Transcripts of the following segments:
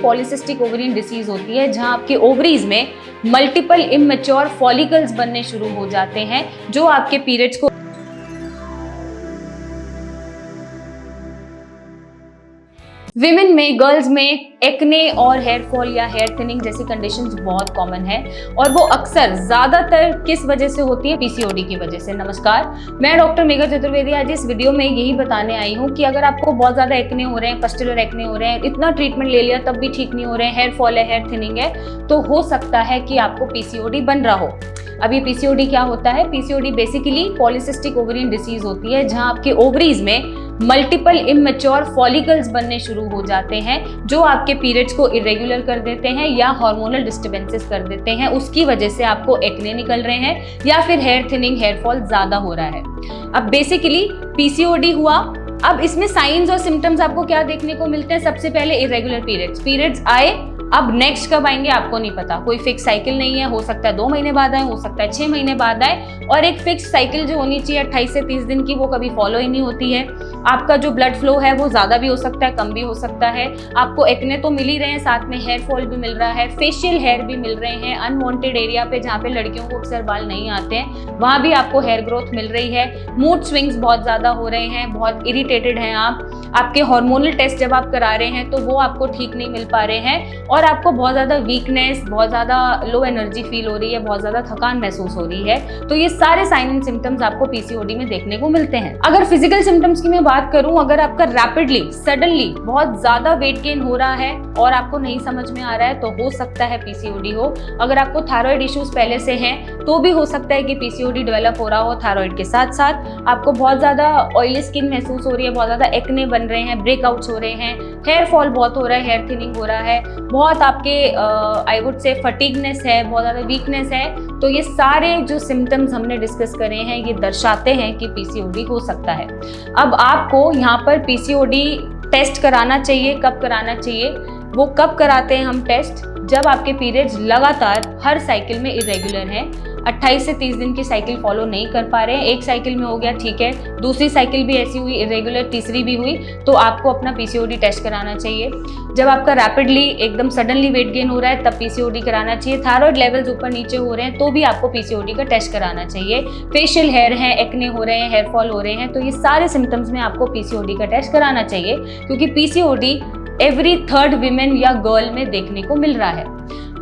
Polycystic ovarian disease होती है, जहां आपके ओवरीज में मल्टीपल इमैच्योर फॉलिकल्स बनने शुरू हो जाते हैं जो आपके पीरियड्स को विमेन में, गर्ल्स में एक्ने और हेयर फॉल या हेयर थिनिंग जैसी कंडीशंस बहुत कॉमन है और वो अक्सर ज्यादातर किस वजह से होती है? पीसीओडी की वजह से। नमस्कार, मैं डॉक्टर मेघा चतुर्वेदी आज इस वीडियो में यही बताने आई हूँ कि अगर आपको बहुत ज्यादा एक्ने हो रहे हैं, पस्टुलर एक्ने हो रहे हैं, इतना ट्रीटमेंट ले लिया तब भी ठीक नहीं हो रहे हैं, हेयर फॉल है, हेयर थिनिंग है, तो हो सकता है कि आपको पीसीओडी बन रहा हो। अब ये पीसीओडी क्या होता है? PCOD basically polycystic ovarian disease होती है, जहां आपके ओवरीज में मल्टीपल इमैच्योर फॉलिकल्स बनने शुरू हो जाते हैं जो आपके पीरियड्स को इरेगुलर कर देते हैं या हार्मोनल डिस्टर्बेंसेस कर देते हैं। उसकी वजह से आपको एक्ने निकल रहे हैं या फिर हेयर थिनिंग, हेयर फॉल ज्यादा हो रहा है। अब बेसिकली पीसीओडी हुआ, अब इसमें साइंस और सिम्टम्स आपको क्या देखने को मिलते हैं? सबसे पहले इरेगुलर पीरियड्स आए, अब नेक्स्ट कब आएंगे आपको नहीं पता, कोई फिक्स साइकिल नहीं है, हो सकता है 2 महीने बाद आए, हो सकता है 6 महीने बाद आए, और एक फिक्स साइकिल जो होनी चाहिए 28 से 30 दिन की, वो कभी फॉलो ही नहीं होती है। आपका जो ब्लड फ्लो है वो ज्यादा भी हो सकता है, कम भी हो सकता है। आपको एक्ने तो मिल ही रहे हैं, साथ में हेयर फॉल भी मिल रहा है, फेशियल हेयर भी मिल रहे हैं, अनवांटेड एरिया पे जहाँ पे लड़कियों को अक्सर बाल नहीं आते हैं वहां भी आपको हेयर ग्रोथ मिल रही है। मूड स्विंग्स बहुत ज्यादा हो रहे हैं, बहुत इरिटेटेड हैं आप, आपके हार्मोनल टेस्ट जब आप करा रहे हैं तो वो आपको ठीक नहीं मिल पा रहे हैं, और आपको बहुत ज्यादा वीकनेस, बहुत ज्यादा लो एनर्जी फील हो रही है, बहुत ज्यादा थकान महसूस हो रही है। तो ये सारे साइन एंड सिम्टम्स आपको पीसीओडी में देखने को मिलते हैं। अगर फिजिकल सिम्टम्स की मैं बात करूं, अगर आपका रैपिडली, सडनली बहुत ज्यादा वेट गेन हो रहा है और आपको नहीं समझ में आ रहा है तो हो सकता है पीसीओडी हो। अगर आपको थायराइड इश्यूज पहले से हैं तो भी हो सकता है कि पीसीओडी डेवलप हो रहा हो। थायराइड के साथ साथ आपको बहुत ज्यादा ऑयली स्किन महसूस हो रही है, बहुत ज्यादा एक्ने बन रहे हैं, ब्रेकआउट्स हो रहे हैं, हेयर फॉल बहुत हो रहा है, हेयर थिनिंग हो रहा है, बहुत आपके आई वुड से फटीगनेस है, बहुत ज्यादा वीकनेस है, तो ये सारे जो सिम्टम्स हमने डिस्कस करे हैं ये दर्शाते हैं कि पीसीओडी हो सकता है। अब आपको यहाँ पर पीसीओडी टेस्ट कराना चाहिए। कब कराना चाहिए? वो कब कराते हैं हम टेस्ट? जब आपके पीरियड्स लगातार हर साइकिल में इरेगुलर हैं, 28 से 30 दिन की साइकिल फॉलो नहीं कर पा रहे हैं, एक साइकिल में हो गया ठीक है, दूसरी साइकिल भी ऐसी हुई इरेगुलर, तीसरी भी हुई, तो आपको अपना पीसीओडी टेस्ट कराना चाहिए। जब आपका रैपिडली एकदम सडनली वेट गेन हो रहा है तब पीसीओडी कराना चाहिए। थायराइड लेवल्स ऊपर नीचे हो रहे हैं तो भी आपको पीसीओडी का टेस्ट कराना चाहिए। फेशियल हेयर है, एक्ने हो रहे हैं, हेयर फॉल हो रहे हैं, तो ये सारे सिम्टम्स में आपको पीसीओडी का टेस्ट कराना चाहिए, क्योंकि पीसीओडी एवरी थर्ड विमेन या गर्ल में देखने को मिल रहा है।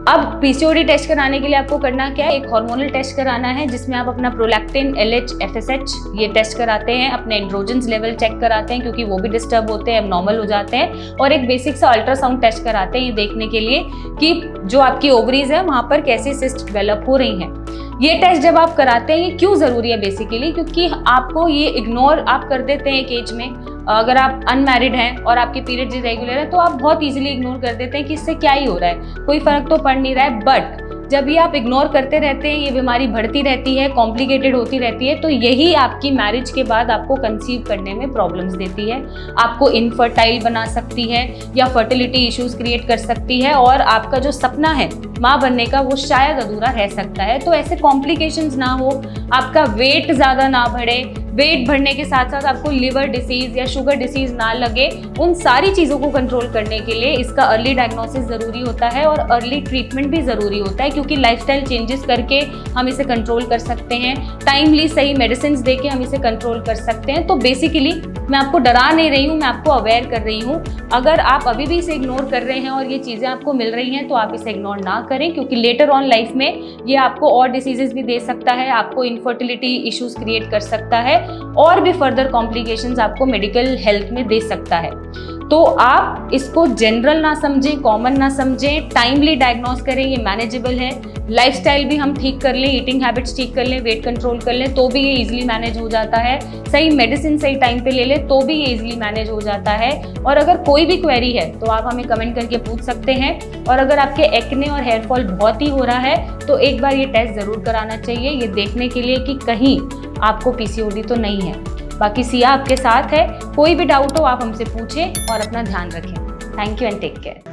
अब पीसीओडी टेस्ट कराने के लिए आपको करना क्या है? एक हार्मोनल टेस्ट कराना है जिसमें आप अपना प्रोलैक्टिन, एलएच, एफएसएच ये टेस्ट कराते हैं, अपने एंड्रोजन्स लेवल चेक कराते हैं क्योंकि वो भी डिस्टर्ब होते हैं, एब्नॉर्मल हो जाते हैं, और एक बेसिक सा अल्ट्रासाउंड टेस्ट कराते हैं ये देखने के लिए कि जो आपकी ओवरीज है वहां पर कैसी सिस्ट डेवलप हो रही हैं। ये टेस्ट जब आप कराते हैं, ये क्यों जरूरी है? बेसिकली क्योंकि आपको ये इग्नोर आप कर देते हैं एक एज में। अगर आप अनमैरिड हैं और आपके पीरियड्स इरेगुलर है तो आप बहुत इजीली इग्नोर कर देते हैं कि इससे क्या ही हो रहा है, कोई फर्क तो पड़ नहीं रहा है। बट जब ये आप इग्नोर करते रहते हैं, ये बीमारी बढ़ती रहती है, कॉम्प्लिकेटेड होती रहती है, तो यही आपकी मैरिज के बाद आपको कंसीव करने में प्रॉब्लम्स देती है, आपको इनफर्टाइल बना सकती है या फर्टिलिटी इश्यूज क्रिएट कर सकती है, और आपका जो सपना है माँ बनने का वो शायद अधूरा रह सकता है। तो ऐसे कॉम्प्लिकेशंस ना हो, आपका वेट ज़्यादा ना बढ़े, वेट बढ़ने के साथ साथ आपको लिवर डिसीज या शुगर डिसीज ना लगे, उन सारी चीज़ों को कंट्रोल करने के लिए इसका अर्ली डायग्नोसिस ज़रूरी होता है और अर्ली ट्रीटमेंट भी ज़रूरी होता है, क्योंकि लाइफस्टाइल चेंजेस करके हम इसे कंट्रोल कर सकते हैं, टाइमली सही मेडिसिन दे के हम इसे कंट्रोल कर सकते हैं। तो बेसिकली मैं आपको डरा नहीं रही हूँ, मैं आपको अवेयर कर रही हूँ। अगर आप अभी भी इसे इग्नोर कर रहे हैं और ये चीज़ें आपको मिल रही हैं तो आप इसे इग्नोर ना करें, क्योंकि लेटर ऑन लाइफ में ये आपको और डिसीजेस भी दे सकता है, आपको इनफर्टिलिटी इश्यूज क्रिएट कर सकता है और भी फर्दर कॉम्प्लिकेशंस आपको मेडिकल हेल्थ में दे सकता है। तो आप इसको जनरल ना समझें, कॉमन ना समझें, टाइमली डायग्नोस करें, ये मैनेजेबल है। लाइफस्टाइल भी हम ठीक कर लें, ईटिंग हैबिट्स ठीक कर लें, वेट कंट्रोल कर लें तो भी ये इजीली मैनेज हो जाता है। सही मेडिसिन सही टाइम पे ले लें तो भी ये इजीली मैनेज हो जाता है। और अगर कोई भी क्वेरी है तो आप हमें कमेंट करके पूछ सकते हैं। और अगर आपके एक्ने और हेयर फॉल बहुत ही हो रहा है तो एक बार ये टेस्ट ज़रूर कराना चाहिए, ये देखने के लिए कि कहीं आपको पीसीओडी तो नहीं है। बाकी सिया आपके साथ है, कोई भी डाउट हो आप हमसे पूछें और अपना ध्यान रखें। Thank you and take care.